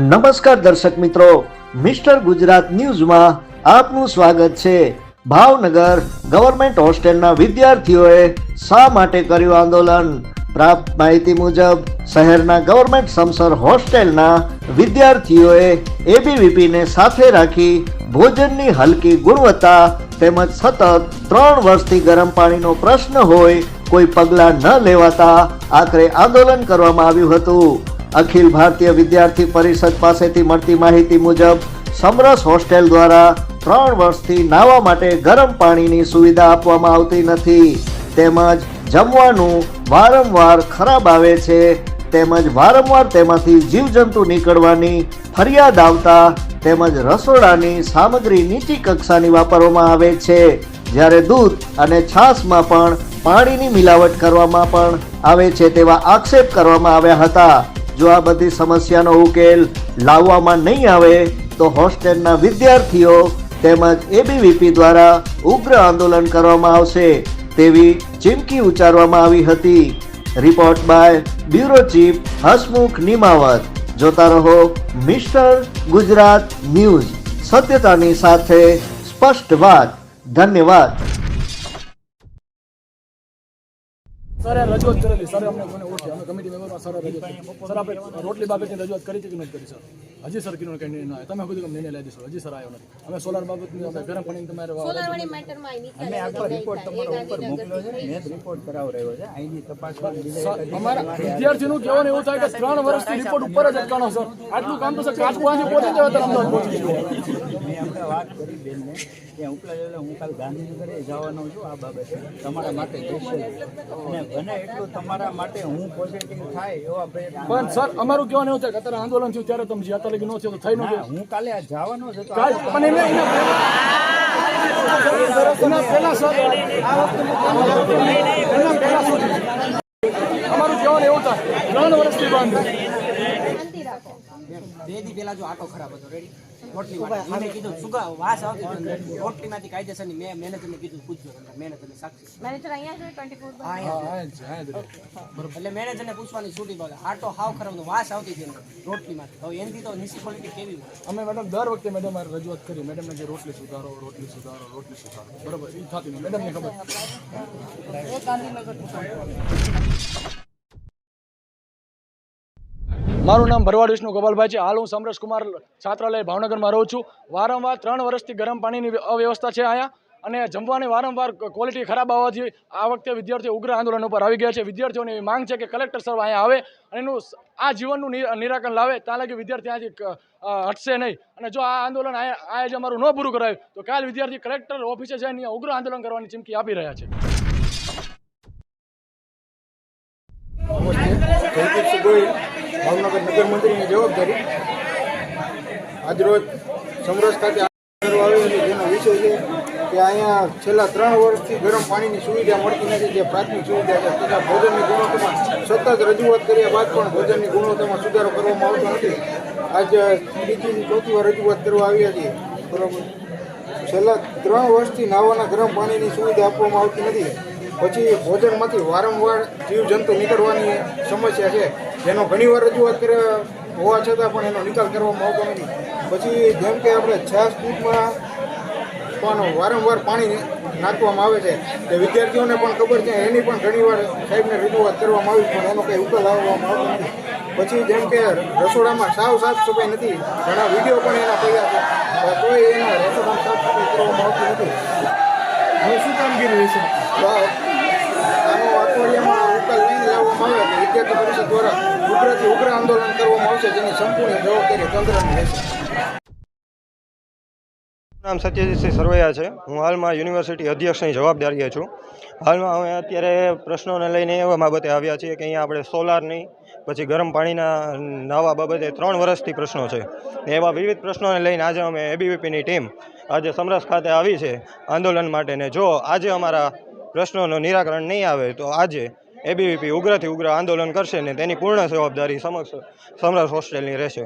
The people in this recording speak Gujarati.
નમસ્કાર દર્શક મિત્રો, મિસ્ટર ગુજરાત ન્યૂઝમાં આપનું સ્વાગત છે। ભાવનગર ગવર્મેન્ટ હોસ્ટેલના વિદ્યાર્થીઓએ શા માટે કર્યું આંદોલન? પ્રાપ્ત માહિતી મુજબ શહેરના ગવર્મેન્ટ સમસર હોસ્ટેલના વિદ્યાર્થીઓએ એબીવીપીને સાથે રાખી ભોજનની હલકી ગુણવત્તા તેમજ સતત 3 વર્ષથી ગરમ પાણીનો પ્રશ્ન હોય કોઈ પગલાં ન લેવાતા આખરે આંદોલન કરવામાં આવ્યું હતું। અખિલ ભારતીય વિદ્યાર્થી પરિષદ પાસેથી મળતી માહિતી મુજબ સમરસ હોસ્ટેલ દ્વારા 3 વર્ષથી નાહવા માટે ગરમ પાણીની સુવિધા આપવામાં આવતી નથી, તેમજ જમવાનું વારંવાર ખરાબ આવે છે, તેમજ વારંવાર તેમાંથી જીવજંતુ નીકળવાની ફરિયાદ આવતા તેમજ રસોડાની સામગ્રી નીચી કક્ષાની વાપરવામાં આવે છે, જ્યારે દૂધ અને છાશમાં પણ પાણીની મિલાવટ કરવામાં પણ આવે છે તેવા આક્ષેપ કરવામાં આવ્યા હતા। જો આ બધી સમસ્યાનો ઉકેલ લાવવામાં નહીં આવે તો હોસ્ટેલના વિદ્યાર્થીઓ તેમજ એબીવીપી દ્વારા ઉગ્ર આંદોલન કરવામાં આવશે તેવી ચીમકી ઉચ્ચારવામાં આવી હતી। Report by bureau chief Hasmukh Nimavat. જોતા રહો મિસ્ટર ગુજરાત ન્યૂઝ, સત્યતાની સાથે સ્પષ્ટ વાત। ધન્યવાદ। સર રજૂઆત કરેલી, સર અમને મને ઓળખે, અમે કમિટી મેમ્બરમાં સર રજૂઆત કરી, સર આપણે રોટલી બાબતની રજૂઆત કરી હતી કે નથી કરી સર? હજી સર કીધું કંઈ નિર્ણય આવે, તમે બધું નિર્ણય લઈ દેશો, હજી સર આવ્યો નથી। અમે સોલાર બાબતની અમે ગરમ પાણી તમારે અમે આખો રિપોર્ટ તમારો ઉપર મોકલ્યો છે, મેં જ રિપોર્ટ કરાવરાયો છે, અહીંની તપાસ અમારા વિદ્યાર્થીનું કહેવાનું એવું થાય કે 3 વર્ષથી રિપોર્ટ ઉપર જ અટકાણો સર, આટલું કામ તો સર કાચકુઆથી પહોંચી જવા તરફ અમદાવાદ પહોંચી ગયું। મેં આપણે વાત કરી બેનને ત્યાં ઉપલા લેવલે હું કાલ ગાંધીનગરે જવાનો છું આ બાબતે તમારા માટે અને બને એટલું તમારા માટે હું પોઝિટિવ થાય એવા પ્રયત્ન। પણ સર અમારું કહેવાનું એવું થાય કે અત્યારે આંદોલન થયું ત્યારે તમે જે અત્યારે ન થયો તો થઈ ન ગયો, હું કાલે જવાનો છે તો પણ એના પહેલા સર અમારું કહેવાનું એવું થાય 3 વર્ષથી બંધ। 2 દી પહેલા જો આટો ખરાબ હતો રેડી રોટલી માટે મેં કીધું સુગા વાસ આવતી હતી રોટલીમાંથી કાયદેસરની મેં મેનેજરને કીધું પૂછજો મેનેજરને સાક્ષી મેનેજર અહીંયા છે 24 હા એટલે મેનેજરને પૂછવાની છૂટી પડે આટો હાવ ખરાબ વાસ આવતી હતી રોટલીમાંથી। હવે એનથી તો મ્યુનિસિપાલિટી કેવી હોય? અમે મેડમ દર વખતે મેડમ મારે રજૂઆત કરી, મેડમને જે રોટલી સુધારો બરાબર એ થતી નહીં, મેડમને ખબર। મારું નામ ભરવાડ વિષ્ણુ ગોપાલભાઈ છે। હાલ હું સમરસ કુમાર છાત્રાલય ભાવનગરમાં રહું છું। વારંવાર 3 વર્ષથી ગરમ પાણીની અવ્યવસ્થા છે અહીંયા, અને જમવાની વારંવાર ક્વોલિટી ખરાબ આવવાથી આ વખતે વિદ્યાર્થીઓ ઉગ્ર આંદોલન ઉપર આવી ગયા છે। વિદ્યાર્થીઓની એવી માંગ છે કે કલેક્ટર સાહેબ અહીંયા આવે અને એનું આ જીવનનું નિરાકરણ લાવે, ત્યાં લગી વિદ્યાર્થી અહીંયાથી હટશે નહીં। અને જો આ આંદોલન આજે અમારું ન પૂરું કરાયું તો કાલ વિદ્યાર્થી કલેક્ટર ઓફિસે જઈને ઉગ્ર આંદોલન કરવાની ચીમકી આપી રહ્યા છે। ભાવનગર નગર મંત્રીની જવાબદારી આજરોજ સમરસ ખાતે કરવા આવ્યો છે, જેનો વિષય છે કે અહીંયા છેલ્લા 3 વર્ષથી ગરમ પાણીની સુવિધા મળતી નથી, જે પ્રાથમિક સુવિધા છે, તથા ભોજનની ગુણવત્તામાં સતત રજૂઆત કર્યા બાદ પણ ભોજનની ગુણવત્તામાં સુધારો કરવામાં આવતો નથી। આજ 3જી 4જી વાર રજૂઆત કરવા આવ્યા છીએ, બરાબર। છેલ્લા 3 વર્ષથી નાહવાના ગરમ પાણીની સુવિધા આપવામાં આવતી નથી, પછી ભોજનમાંથી વારંવાર જીવજંતુ નીકળવાની સમસ્યા છે, જેનો ઘણીવાર રજૂઆત કર્યા હોવા છતાં પણ એનો નિકાલ કરવામાં આવતો નથી। પછી જેમ કે આપણે છાશ દૂધમાં પણ વારંવાર પાણી નાખવામાં આવે છે, તે વિદ્યાર્થીઓને પણ ખબર છે, એની પણ ઘણીવાર સાહેબને રજૂઆત કરવામાં આવી પણ એનો કંઈ ઉકેલ લાવવામાં આવતો નથી। પછી જેમ કે રસોડામાં સાફ સફાઈ નથી, ઘણા વિડીયો પણ એના તૈયાર છે, તોય એના રસોડામાં સાફ સફાઈ કરવામાં આવતી નથી। હવે શું કામગીરી રહેશે? આનો અઠવાડિયામાં ઉકેલ નહીં લાવવામાં આવે તો વિદ્યાર્થી પરિષદ દ્વારા ઉગ્ર આંદોલન કરવામાં આવશે, જેની સંપૂર્ણ જવાબદારી તંત્રની રહેશે। નામ સત્યજીતસિંહ સરવૈયા છે। હું હાલમાં યુનિવર્સિટી અધ્યક્ષની જવાબદારીએ છું। હાલમાં અમે અત્યારે પ્રશ્નોને લઈને એવા બાબતે આવ્યા છીએ કે અહીંયા આપણે સોલારની પછી ગરમ પાણીના નાહવા બાબતે 3 વર્ષથી પ્રશ્નો છે, એવા વિવિધ પ્રશ્નોને લઈને આજે અમે એબીવીપીની ટીમ આજે સમરસ ખાતે આવી છે આંદોલન માટે। ને જો આજે અમારા પ્રશ્નોનું નિરાકરણ નહીં આવે તો આજે એબીવીપી ઉગ્રથી ઉગ્ર આંદોલન કરશે ને તેની પૂર્ણ જવાબદારી સમરસ હોસ્ટેલની રહેશે।